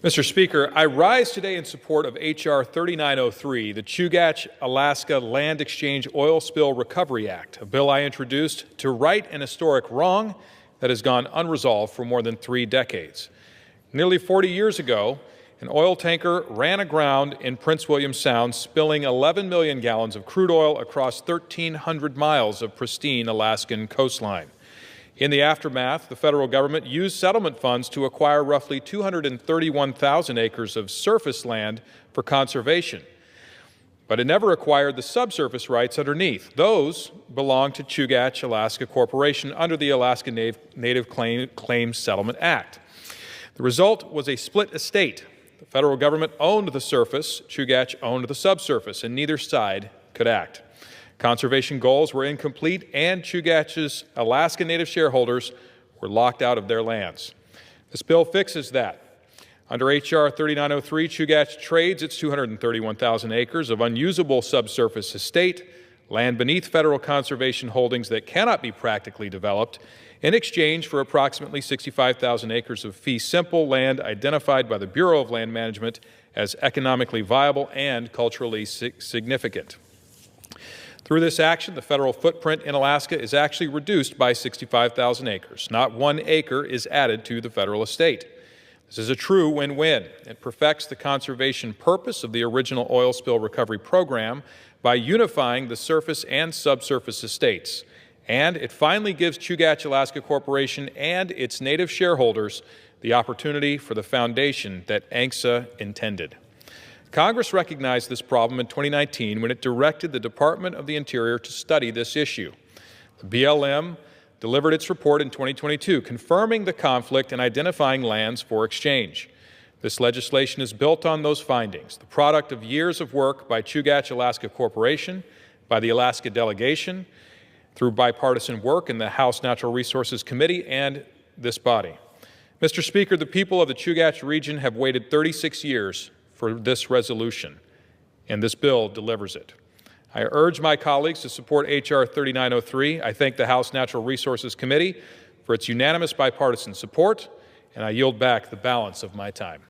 Mr. Speaker, I rise today in support of H.R. 3903, the Chugach, Alaska Land Exchange Oil Spill Recovery Act, a bill I introduced to right an historic wrong that has gone unresolved for more than 3 decades. Nearly 40 years ago, an oil tanker ran aground in Prince William Sound, spilling 11 million gallons of crude oil across 1,300 miles of pristine Alaskan coastline. In the aftermath, the federal government used settlement funds to acquire roughly 231,000 acres of surface land for conservation. But it never acquired the subsurface rights underneath. Those belong to Chugach, Alaska Corporation under the Alaska Native Claims Settlement Act. The result was a split estate. The federal government owned the surface, Chugach owned the subsurface, and neither side could act. Conservation goals were incomplete, and Chugach's Alaska Native shareholders were locked out of their lands. This bill fixes that. Under H.R. 3903, Chugach trades its 231,000 acres of unusable subsurface estate, land beneath federal conservation holdings that cannot be practically developed, in exchange for approximately 65,000 acres of fee simple land identified by the Bureau of Land Management as economically viable and culturally significant. Through this action, the federal footprint in Alaska is actually reduced by 65,000 acres. Not 1 acre is added to the federal estate. This is a true win-win. It perfects the conservation purpose of the original oil spill recovery program by unifying the surface and subsurface estates. And it finally gives Chugach Alaska Corporation and its Native shareholders the opportunity for the foundation that ANCSA intended. Congress recognized this problem in 2019 when it directed the Department of the Interior to study this issue. The BLM delivered its report in 2022, confirming the conflict and identifying lands for exchange. This legislation is built on those findings, the product of years of work by Chugach Alaska Corporation, by the Alaska Delegation, through bipartisan work in the House Natural Resources Committee and this body. Mr. Speaker, the people of the Chugach region have waited 36 years for this resolution, and this bill delivers it. I urge my colleagues to support H.R. 3903. I thank the House Natural Resources Committee for its unanimous bipartisan support, and I yield back the balance of my time.